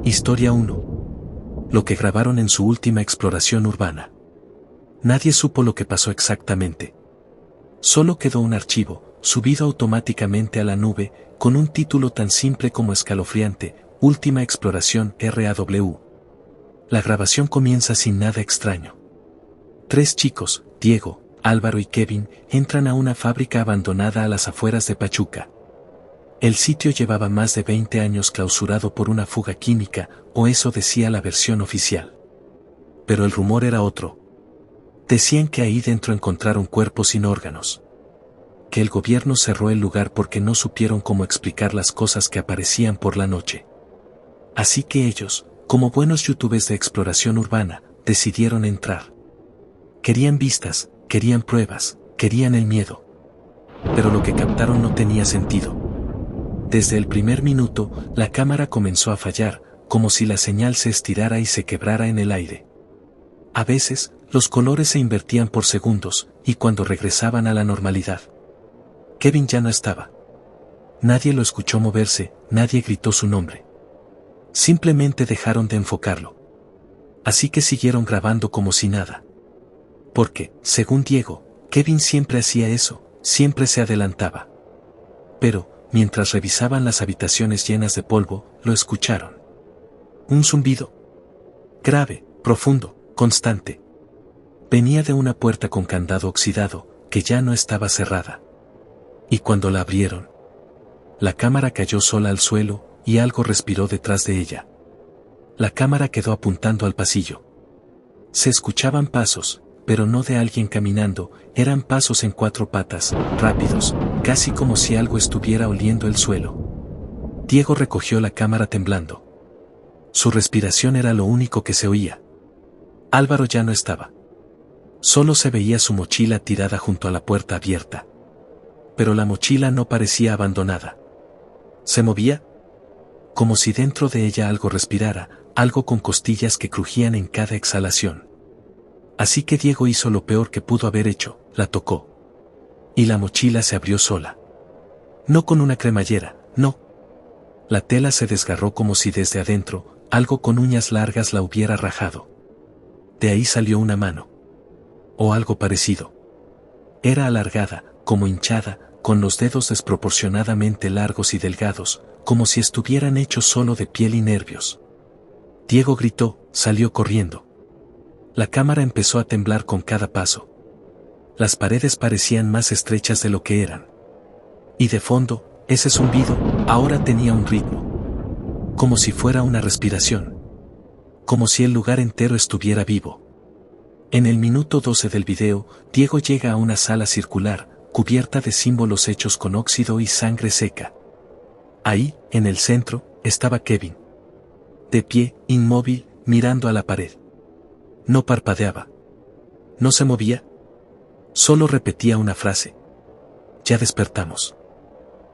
Historia 1. Lo que grabaron en su última exploración urbana. Nadie supo lo que pasó exactamente. Solo quedó un archivo, subido automáticamente a la nube, con un título tan simple como escalofriante: Última exploración RAW. La grabación comienza sin nada extraño. 3 chicos, Diego, Álvaro y Kevin, entran a una fábrica abandonada a las afueras de Pachuca. El sitio llevaba más de 20 años clausurado por una fuga química, o eso decía la versión oficial. Pero el rumor era otro. Decían que ahí dentro encontraron cuerpos sin órganos. Que el gobierno cerró el lugar porque no supieron cómo explicar las cosas que aparecían por la noche. Así que ellos, como buenos youtubers de exploración urbana, decidieron entrar. Querían vistas, querían pruebas, querían el miedo. Pero lo que captaron no tenía sentido. Desde el primer minuto, la cámara comenzó a fallar, como si la señal se estirara y se quebrara en el aire. A veces, los colores se invertían por segundos, y cuando regresaban a la normalidad, Kevin ya no estaba. Nadie lo escuchó moverse, nadie gritó su nombre. Simplemente dejaron de enfocarlo. Así que siguieron grabando como si nada. Porque, según Diego, Kevin siempre hacía eso, siempre se adelantaba. Pero, mientras revisaban las habitaciones llenas de polvo, lo escucharon. Un zumbido. Grave, profundo, constante. Venía de una puerta con candado oxidado, que ya no estaba cerrada. Y cuando la abrieron, la cámara cayó sola al suelo, y algo respiró detrás de ella. La cámara quedó apuntando al pasillo. Se escuchaban pasos, pero no de alguien caminando, eran pasos en 4 patas, rápidos, casi como si algo estuviera oliendo el suelo. Diego recogió la cámara temblando. Su respiración era lo único que se oía. Álvaro ya no estaba. Solo se veía su mochila tirada junto a la puerta abierta. Pero la mochila no parecía abandonada. Se movía, como si dentro de ella algo respirara, algo con costillas que crujían en cada exhalación. Así que Diego hizo lo peor que pudo haber hecho, la tocó. Y la mochila se abrió sola. No con una cremallera, no. La tela se desgarró como si desde adentro, algo con uñas largas la hubiera rajado. De ahí salió una mano. O algo parecido. Era alargada, como hinchada, con los dedos desproporcionadamente largos y delgados, como si estuvieran hechos solo de piel y nervios. Diego gritó, salió corriendo. La cámara empezó a temblar con cada paso. Las paredes parecían más estrechas de lo que eran. Y de fondo, ese zumbido, ahora tenía un ritmo. Como si fuera una respiración. Como si el lugar entero estuviera vivo. En el minuto 12 del video, Diego llega a una sala circular, cubierta de símbolos hechos con óxido y sangre seca. Ahí, en el centro, estaba Kevin. De pie, inmóvil, mirando a la pared. No parpadeaba. No se movía. Solo repetía una frase. Ya despertamos.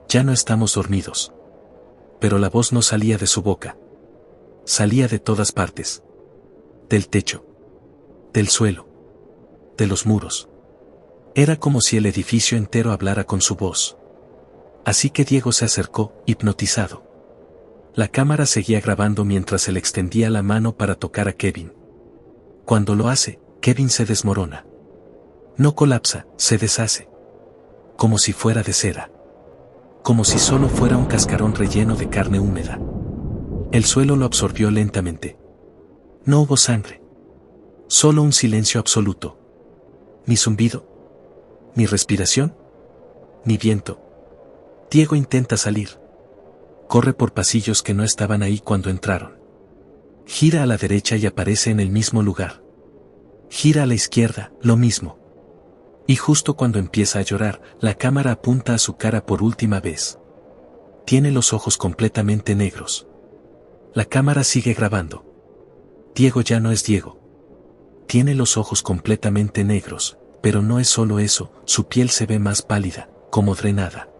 Ya no estamos dormidos. Pero la voz no salía de su boca. Salía de todas partes. Del techo. Del suelo. De los muros. Era como si el edificio entero hablara con su voz. Así que Diego se acercó, hipnotizado. La cámara seguía grabando mientras él extendía la mano para tocar a Kevin. Cuando lo hace, Kevin se desmorona. No colapsa, se deshace. Como si fuera de cera. Como si solo fuera un cascarón relleno de carne húmeda. El suelo lo absorbió lentamente. No hubo sangre. Solo un silencio absoluto. Ni zumbido. Ni respiración. Ni viento. Diego intenta salir. Corre por pasillos que no estaban ahí cuando entraron. Gira a la derecha y aparece en el mismo lugar. Gira a la izquierda, lo mismo. Y justo cuando empieza a llorar, la cámara apunta a su cara por última vez. Tiene los ojos completamente negros. La cámara sigue grabando. Diego ya no es Diego. Tiene los ojos completamente negros, pero no es solo eso, su piel se ve más pálida, como drenada.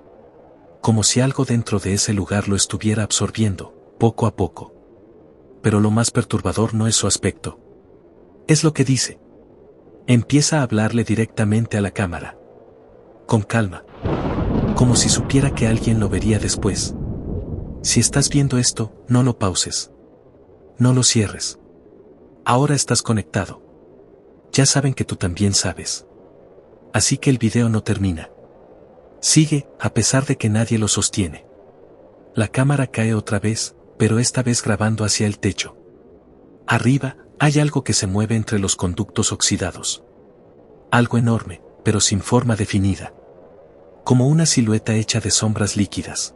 Como si algo dentro de ese lugar lo estuviera absorbiendo, poco a poco. Pero lo más perturbador no es su aspecto. Es lo que dice. Empieza a hablarle directamente a la cámara. Con calma. Como si supiera que alguien lo vería después. Si estás viendo esto, no lo pauses. No lo cierres. Ahora estás conectado. Ya saben que tú también sabes. Así que el video no termina. Sigue, a pesar de que nadie lo sostiene. La cámara cae otra vez, pero esta vez grabando hacia el techo. Arriba, hay algo que se mueve entre los conductos oxidados. Algo enorme, pero sin forma definida. Como una silueta hecha de sombras líquidas.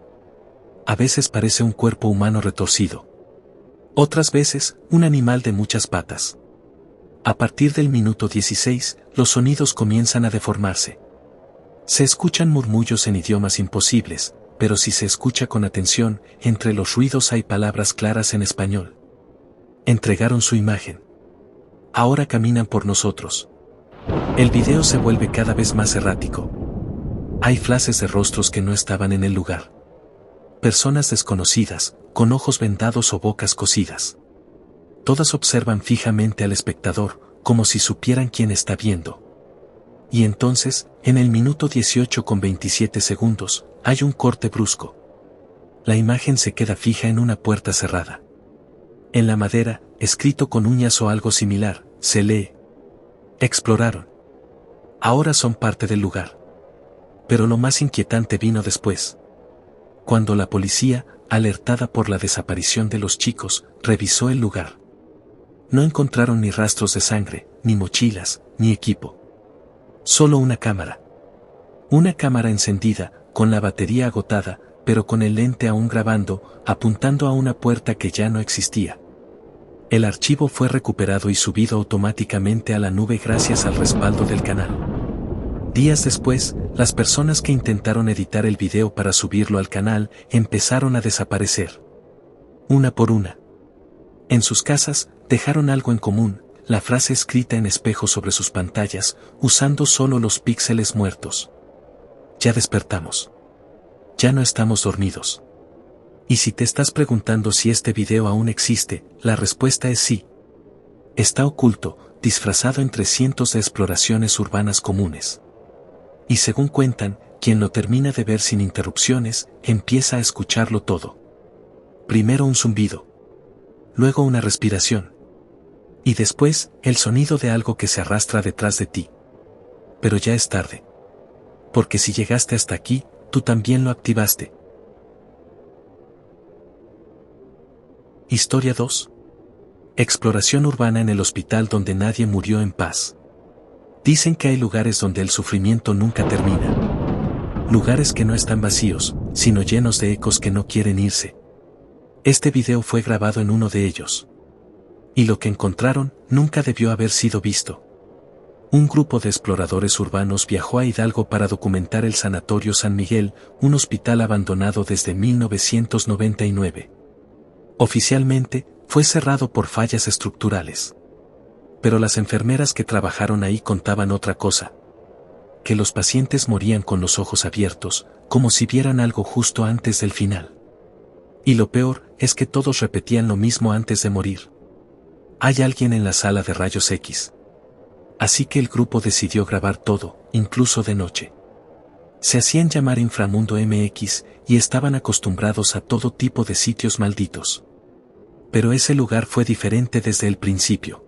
A veces parece un cuerpo humano retorcido. Otras veces, un animal de muchas patas. A partir del minuto 16, los sonidos comienzan a deformarse. Se escuchan murmullos en idiomas imposibles, pero si se escucha con atención, entre los ruidos hay palabras claras en español. Entregaron su imagen. Ahora caminan por nosotros. El video se vuelve cada vez más errático. Hay flashes de rostros que no estaban en el lugar. Personas desconocidas, con ojos vendados o bocas cosidas. Todas observan fijamente al espectador, como si supieran quién está viendo. Y entonces, en el minuto 18 con 27 segundos, hay un corte brusco. La imagen se queda fija en una puerta cerrada. En la madera, escrito con uñas o algo similar, se lee: exploraron. Ahora son parte del lugar. Pero lo más inquietante vino después. Cuando la policía, alertada por la desaparición de los chicos, revisó el lugar. No encontraron ni rastros de sangre, ni mochilas, ni equipo. Solo una cámara. Una cámara encendida, con la batería agotada, pero con el lente aún grabando, apuntando a una puerta que ya no existía. El archivo fue recuperado y subido automáticamente a la nube gracias al respaldo del canal. Días después, las personas que intentaron editar el video para subirlo al canal empezaron a desaparecer. Una por una. En sus casas, dejaron algo en común, la frase escrita en espejo sobre sus pantallas, usando solo los píxeles muertos. Ya despertamos. Ya no estamos dormidos. Y si te estás preguntando si este video aún existe, la respuesta es sí. Está oculto, disfrazado entre cientos de exploraciones urbanas comunes. Y según cuentan, quien lo termina de ver sin interrupciones, empieza a escucharlo todo. Primero un zumbido. Luego una respiración. Y después, el sonido de algo que se arrastra detrás de ti. Pero ya es tarde. Porque si llegaste hasta aquí, tú también lo activaste. Historia 2. Exploración urbana en el hospital donde nadie murió en paz. Dicen que hay lugares donde el sufrimiento nunca termina. Lugares que no están vacíos, sino llenos de ecos que no quieren irse. Este video fue grabado en uno de ellos. Y lo que encontraron nunca debió haber sido visto. Un grupo de exploradores urbanos viajó a Hidalgo para documentar el Sanatorio San Miguel, un hospital abandonado desde 1999. Oficialmente, fue cerrado por fallas estructurales. Pero las enfermeras que trabajaron ahí contaban otra cosa. Que los pacientes morían con los ojos abiertos, como si vieran algo justo antes del final. Y lo peor es que todos repetían lo mismo antes de morir. Hay alguien en la sala de rayos X. Así que el grupo decidió grabar todo, incluso de noche. Se hacían llamar Inframundo MX y estaban acostumbrados a todo tipo de sitios malditos. Pero ese lugar fue diferente desde el principio.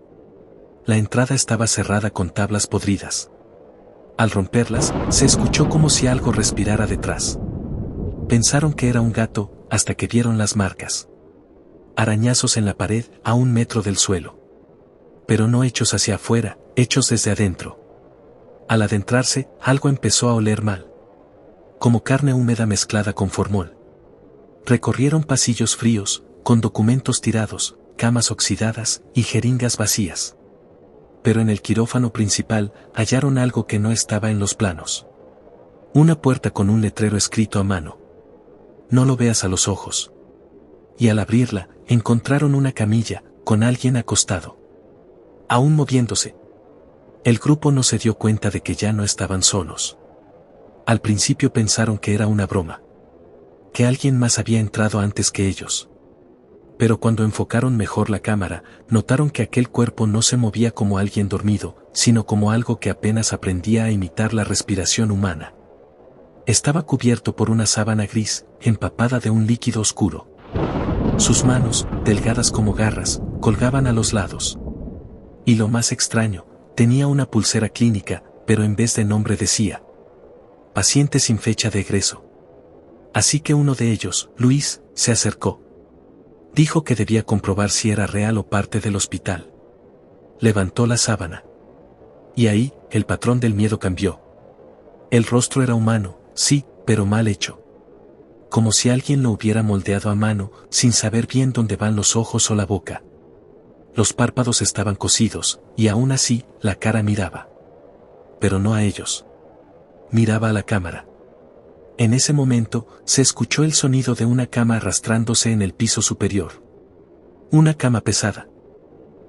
La entrada estaba cerrada con tablas podridas. Al romperlas, se escuchó como si algo respirara detrás. Pensaron que era un gato, hasta que vieron las marcas. Arañazos en la pared, a 1 metro del suelo. Pero no hechos hacia afuera, hechos desde adentro. Al adentrarse, algo empezó a oler mal. Como carne húmeda mezclada con formol. Recorrieron pasillos fríos, con documentos tirados, camas oxidadas y jeringas vacías. Pero en el quirófano principal hallaron algo que no estaba en los planos. Una puerta con un letrero escrito a mano. No lo veas a los ojos. Y al abrirla, encontraron una camilla, con alguien acostado. Aún moviéndose. El grupo no se dio cuenta de que ya no estaban solos. Al principio pensaron que era una broma. Que alguien más había entrado antes que ellos. Pero cuando enfocaron mejor la cámara, notaron que aquel cuerpo no se movía como alguien dormido, sino como algo que apenas aprendía a imitar la respiración humana. Estaba cubierto por una sábana gris, empapada de un líquido oscuro. Sus manos, delgadas como garras, colgaban a los lados. Y lo más extraño, tenía una pulsera clínica, pero en vez de nombre decía: paciente sin fecha de egreso. Así que uno de ellos, Luis, se acercó. Dijo que debía comprobar si era real o parte del hospital. Levantó la sábana. Y ahí, el patrón del miedo cambió. El rostro era humano, sí, pero mal hecho. Como si alguien lo hubiera moldeado a mano, sin saber bien dónde van los ojos o la boca. Los párpados estaban cosidos, y aún así, la cara miraba. Pero no a ellos. Miraba a la cámara. En ese momento, se escuchó el sonido de una cama arrastrándose en el piso superior. Una cama pesada.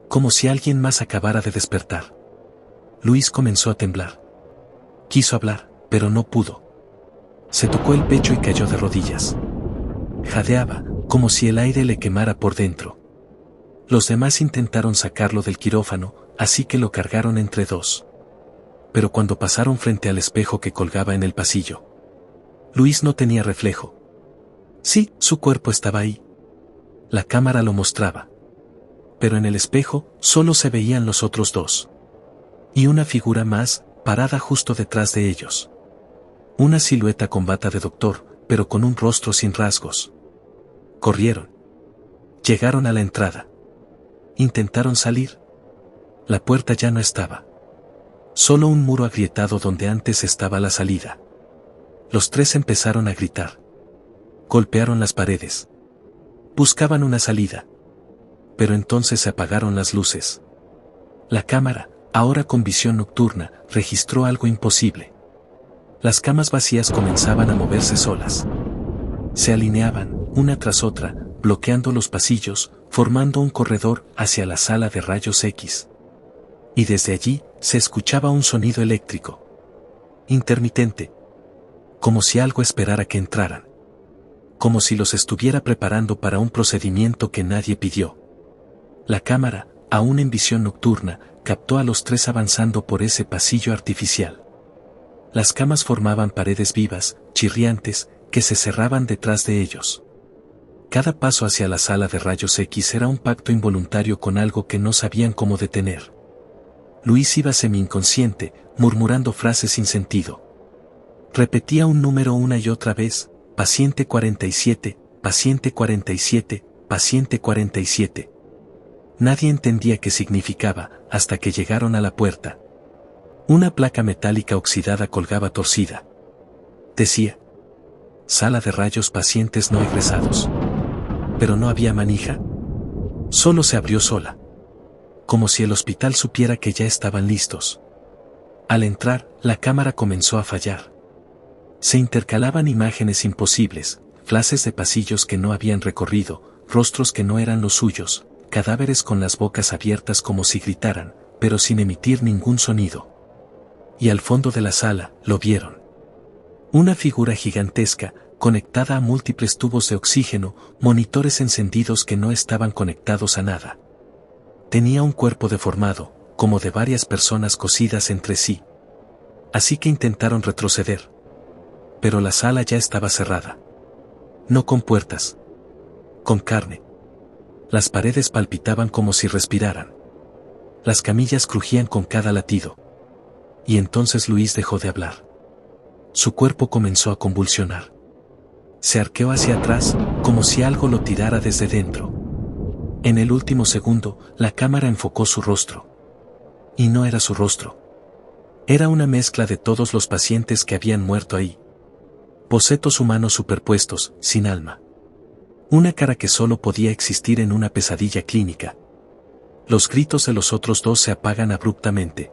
Como si alguien más acabara de despertar. Luis comenzó a temblar. Quiso hablar, pero no pudo. Se tocó el pecho y cayó de rodillas. Jadeaba, como si el aire le quemara por dentro. Los demás intentaron sacarlo del quirófano, así que lo cargaron entre dos. Pero cuando pasaron frente al espejo que colgaba en el pasillo, Luis no tenía reflejo. Sí, su cuerpo estaba ahí. La cámara lo mostraba. Pero en el espejo, solo se veían los otros dos. Y una figura más, parada justo detrás de ellos. Una silueta con bata de doctor, pero con un rostro sin rasgos. Corrieron. Llegaron a la entrada. Intentaron salir. La puerta ya no estaba. Solo un muro agrietado donde antes estaba la salida. Los tres empezaron a gritar. Golpearon las paredes. Buscaban una salida. Pero entonces se apagaron las luces. La cámara, ahora con visión nocturna, registró algo imposible. Las camas vacías comenzaban a moverse solas. Se alineaban, una tras otra, bloqueando los pasillos, formando un corredor hacia la sala de rayos X. Y desde allí, se escuchaba un sonido eléctrico. Intermitente. Como si algo esperara que entraran. Como si los estuviera preparando para un procedimiento que nadie pidió. La cámara, aún en visión nocturna, captó a los tres avanzando por ese pasillo artificial. Las camas formaban paredes vivas, chirriantes, que se cerraban detrás de ellos. Cada paso hacia la sala de rayos X era un pacto involuntario con algo que no sabían cómo detener. Luis iba semi-inconsciente, murmurando frases sin sentido. Repetía un número una y otra vez: paciente 47, paciente 47, paciente 47. Nadie entendía qué significaba, hasta que llegaron a la puerta. Una placa metálica oxidada colgaba torcida. Decía: sala de rayos pacientes no egresados. Pero no había manija. Solo se abrió sola. Como si el hospital supiera que ya estaban listos. Al entrar, la cámara comenzó a fallar. Se intercalaban imágenes imposibles, flashes de pasillos que no habían recorrido, rostros que no eran los suyos, cadáveres con las bocas abiertas como si gritaran, pero sin emitir ningún sonido. Y al fondo de la sala, lo vieron. Una figura gigantesca, conectada a múltiples tubos de oxígeno, monitores encendidos que no estaban conectados a nada. Tenía un cuerpo deformado, como de varias personas cosidas entre sí. Así que intentaron retroceder. Pero la sala ya estaba cerrada. No con puertas. Con carne. Las paredes palpitaban como si respiraran. Las camillas crujían con cada latido. Y entonces Luis dejó de hablar. Su cuerpo comenzó a convulsionar. Se arqueó hacia atrás, como si algo lo tirara desde dentro. En el último segundo, la cámara enfocó su rostro. Y no era su rostro. Era una mezcla de todos los pacientes que habían muerto ahí. Bocetos humanos superpuestos, sin alma. Una cara que solo podía existir en una pesadilla clínica. Los gritos de los otros dos se apagan abruptamente.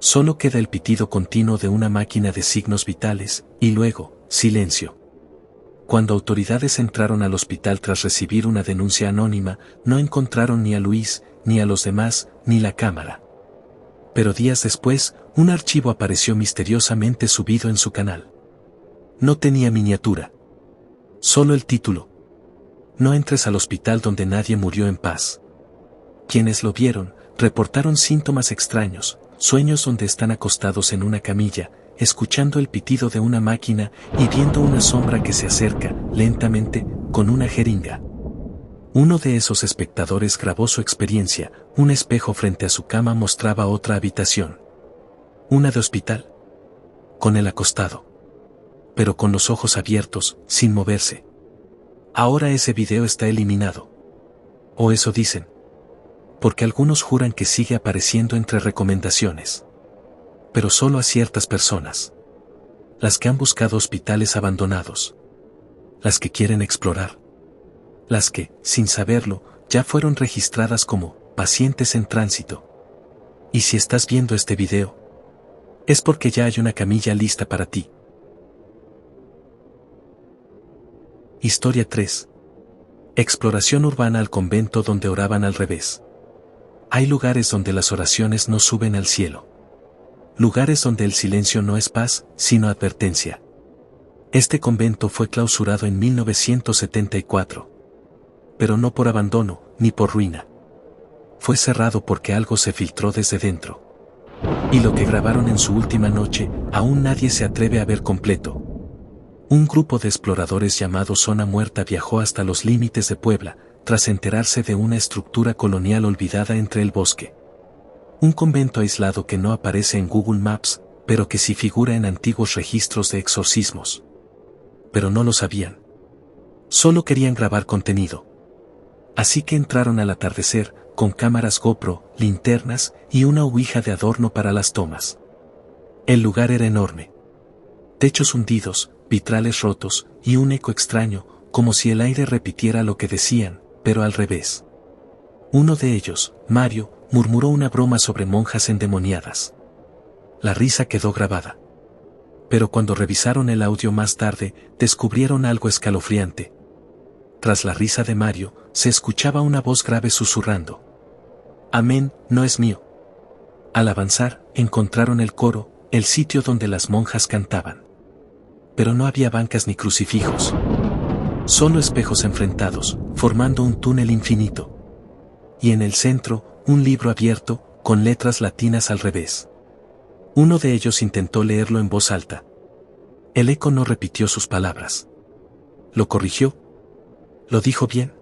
Solo queda el pitido continuo de una máquina de signos vitales, y luego, silencio. Cuando autoridades entraron al hospital tras recibir una denuncia anónima, no encontraron ni a Luis, ni a los demás, ni la cámara. Pero días después, un archivo apareció misteriosamente subido en su canal. No tenía miniatura. Solo el título. No entres al hospital donde nadie murió en paz. Quienes lo vieron, reportaron síntomas extraños, sueños donde están acostados en una camilla, escuchando el pitido de una máquina y viendo una sombra que se acerca, lentamente, con una jeringa. Uno de esos espectadores grabó su experiencia. Un espejo frente a su cama mostraba otra habitación. Una de hospital. Con él acostado. Pero con los ojos abiertos, sin moverse. Ahora ese video está eliminado. O eso dicen. Porque algunos juran que sigue apareciendo entre recomendaciones. Pero solo a ciertas personas. Las que han buscado hospitales abandonados. Las que quieren explorar. Las que, sin saberlo, ya fueron registradas como pacientes en tránsito. Y si estás viendo este video, es porque ya hay una camilla lista para ti. Historia 3. Exploración urbana al convento donde oraban al revés. Hay lugares donde las oraciones no suben al cielo. Lugares donde el silencio no es paz, sino advertencia. Este convento fue clausurado en 1974. Pero no por abandono, ni por ruina. Fue cerrado porque algo se filtró desde dentro. Y lo que grabaron en su última noche, aún nadie se atreve a ver completo. Un grupo de exploradores llamado Zona Muerta viajó hasta los límites de Puebla, tras enterarse de una estructura colonial olvidada entre el bosque. Un convento aislado que no aparece en Google Maps, pero que sí figura en antiguos registros de exorcismos. Pero no lo sabían. Solo querían grabar contenido. Así que entraron al atardecer, con cámaras GoPro, linternas y una ouija de adorno para las tomas. El lugar era enorme. Techos hundidos, vitrales rotos, y un eco extraño, como si el aire repitiera lo que decían, pero al revés. Uno de ellos, Mario, murmuró una broma sobre monjas endemoniadas. La risa quedó grabada. Pero cuando revisaron el audio más tarde, descubrieron algo escalofriante. Tras la risa de Mario, se escuchaba una voz grave susurrando. Amén, no es mío. Al avanzar, encontraron el coro, el sitio donde las monjas cantaban. Pero no había bancas ni crucifijos. Solo espejos enfrentados, formando un túnel infinito. Y en el centro, un libro abierto, con letras latinas al revés. Uno de ellos intentó leerlo en voz alta. El eco no repitió sus palabras. Lo corrigió. Lo dijo bien.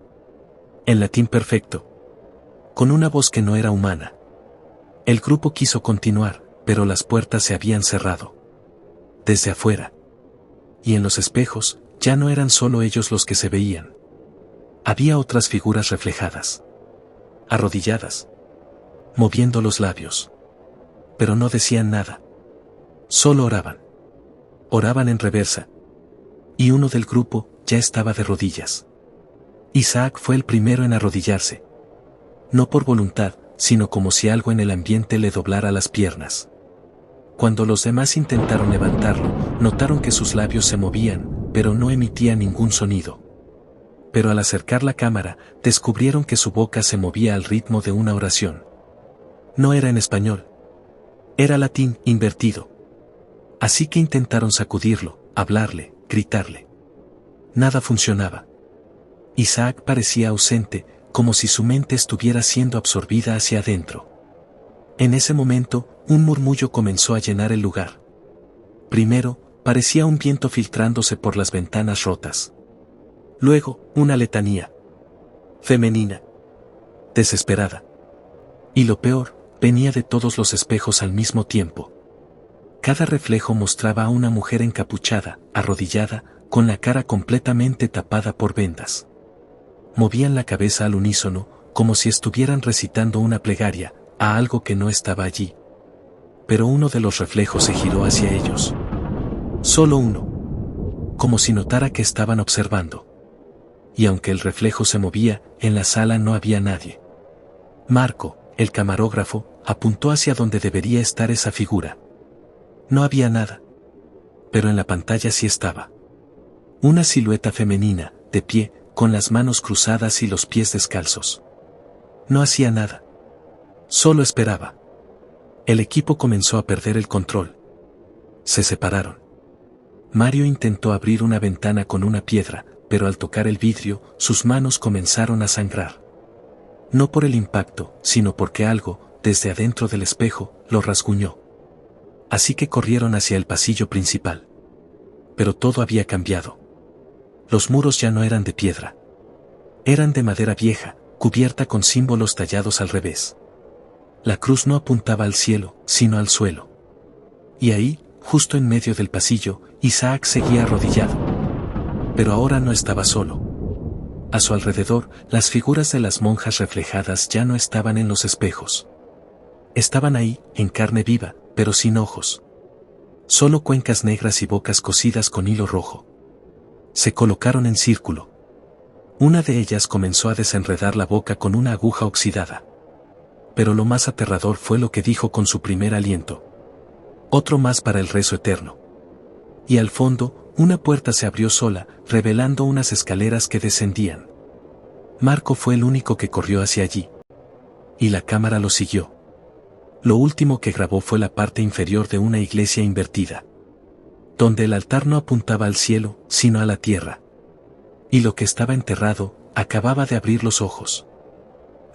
En latín perfecto. Con una voz que no era humana. El grupo quiso continuar, pero las puertas se habían cerrado. Desde afuera. Y en los espejos, ya no eran solo ellos los que se veían. Había otras figuras reflejadas. Arrodilladas. Moviendo los labios. Pero no decían nada. Solo oraban. Oraban en reversa. Y uno del grupo ya estaba de rodillas. Isaac fue el primero en arrodillarse. No por voluntad, sino como si algo en el ambiente le doblara las piernas. Cuando los demás intentaron levantarlo, notaron que sus labios se movían, pero no emitían ningún sonido. Pero al acercar la cámara, descubrieron que su boca se movía al ritmo de una oración. No era en español. Era latín invertido. Así que intentaron sacudirlo, hablarle, gritarle. Nada funcionaba. Isaac parecía ausente, como si su mente estuviera siendo absorbida hacia adentro. En ese momento, un murmullo comenzó a llenar el lugar. Primero, parecía un viento filtrándose por las ventanas rotas. Luego, una letanía. Femenina. Desesperada. Y lo peor, venía de todos los espejos al mismo tiempo. Cada reflejo mostraba a una mujer encapuchada, arrodillada, con la cara completamente tapada por vendas. Movían la cabeza al unísono, como si estuvieran recitando una plegaria, a algo que no estaba allí. Pero uno de los reflejos se giró hacia ellos. Solo uno. Como si notara que estaban observando. Y aunque el reflejo se movía, en la sala no había nadie. Marco, el camarógrafo, apuntó hacia donde debería estar esa figura. No había nada. Pero en la pantalla sí estaba. Una silueta femenina, de pie, con las manos cruzadas y los pies descalzos. No hacía nada. Solo esperaba. El equipo comenzó a perder el control. Se separaron. Mario intentó abrir una ventana con una piedra, pero al tocar el vidrio, sus manos comenzaron a sangrar. No por el impacto, sino porque algo, desde adentro del espejo, lo rasguñó. Así que corrieron hacia el pasillo principal. Pero todo había cambiado. Los muros ya no eran de piedra. Eran de madera vieja, cubierta con símbolos tallados al revés. La cruz no apuntaba al cielo, sino al suelo. Y ahí, justo en medio del pasillo, Isaac seguía arrodillado. Pero ahora no estaba solo. A su alrededor, las figuras de las monjas reflejadas ya no estaban en los espejos. Estaban ahí, en carne viva, pero sin ojos. Solo cuencas negras y bocas cosidas con hilo rojo. Se colocaron en círculo. Una de ellas comenzó a desenredar la boca con una aguja oxidada. Pero lo más aterrador fue lo que dijo con su primer aliento. Otro más para el rezo eterno. Y al fondo, una puerta se abrió sola, revelando unas escaleras que descendían. Marco fue el único que corrió hacia allí. Y la cámara lo siguió. Lo último que grabó fue la parte inferior de una iglesia invertida, donde el altar no apuntaba al cielo, sino a la tierra. Y lo que estaba enterrado, acababa de abrir los ojos.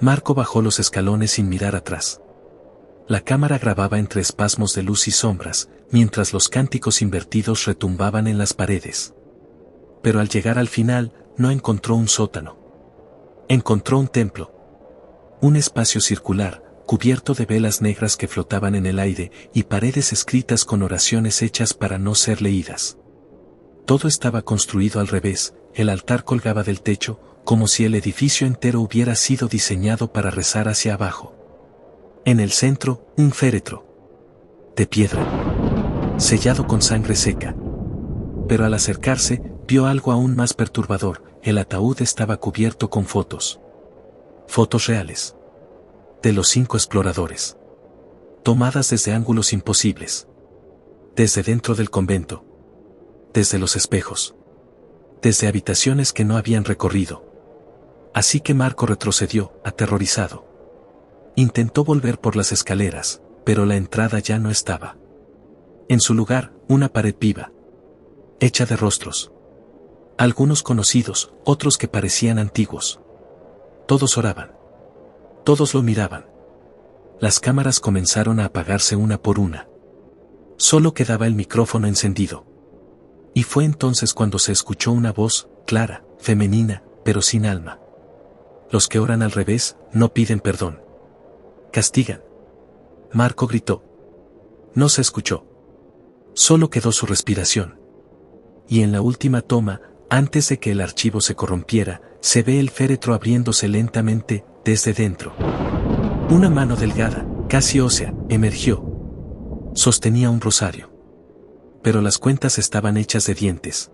Marco bajó los escalones sin mirar atrás. La cámara grababa entre espasmos de luz y sombras, mientras los cánticos invertidos retumbaban en las paredes. Pero al llegar al final, no encontró un sótano. Encontró un templo. Un espacio circular, cubierto de velas negras que flotaban en el aire, y paredes escritas con oraciones hechas para no ser leídas. Todo estaba construido al revés, el altar colgaba del techo, como si el edificio entero hubiera sido diseñado para rezar hacia abajo. En el centro, un féretro. De piedra. Sellado con sangre seca. Pero al acercarse, vio algo aún más perturbador, el ataúd estaba cubierto con fotos. Fotos reales. De los 5 exploradores. Tomadas desde ángulos imposibles. Desde dentro del convento. Desde los espejos. Desde habitaciones que no habían recorrido. Así que Marco retrocedió, aterrorizado. Intentó volver por las escaleras, pero la entrada ya no estaba. En su lugar, una pared viva. Hecha de rostros. Algunos conocidos, otros que parecían antiguos. Todos oraban. Todos lo miraban. Las cámaras comenzaron a apagarse una por una. Solo quedaba el micrófono encendido. Y fue entonces cuando se escuchó una voz, clara, femenina, pero sin alma. Los que oran al revés, no piden perdón. Castigan. Marco gritó. No se escuchó. Solo quedó su respiración. Y en la última toma, antes de que el archivo se corrompiera, se ve el féretro abriéndose lentamente, desde dentro. Una mano delgada, casi ósea, emergió. Sostenía un rosario. Pero las cuentas estaban hechas de dientes.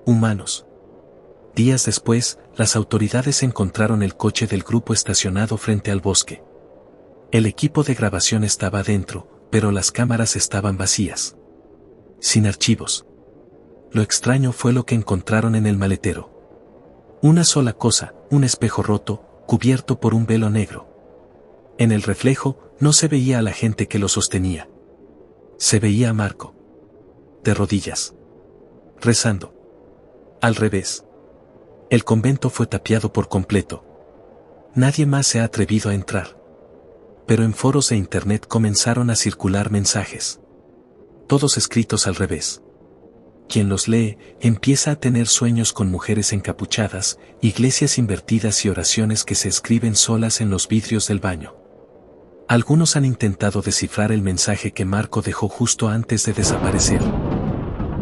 Humanos. Días después, las autoridades encontraron el coche del grupo estacionado frente al bosque. El equipo de grabación estaba dentro, pero las cámaras estaban vacías. Sin archivos. Lo extraño fue lo que encontraron en el maletero. Una sola cosa, un espejo roto, cubierto por un velo negro. En el reflejo, no se veía a la gente que lo sostenía. Se veía a Marco. De rodillas. Rezando. Al revés. El convento fue tapiado por completo. Nadie más se ha atrevido a entrar. Pero en foros de internet comenzaron a circular mensajes. Todos escritos al revés. Quien los lee, empieza a tener sueños con mujeres encapuchadas, iglesias invertidas y oraciones que se escriben solas en los vidrios del baño. Algunos han intentado descifrar el mensaje que Marco dejó justo antes de desaparecer.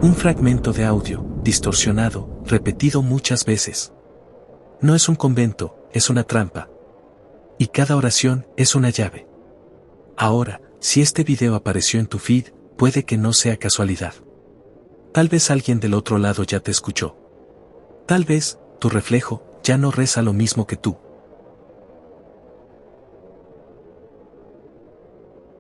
Un fragmento de audio, distorsionado, repetido muchas veces. No es un convento, es una trampa. Y cada oración es una llave. Ahora, si este video apareció en tu feed, puede que no sea casualidad. Tal vez alguien del otro lado ya te escuchó. Tal vez, tu reflejo, ya no reza lo mismo que tú.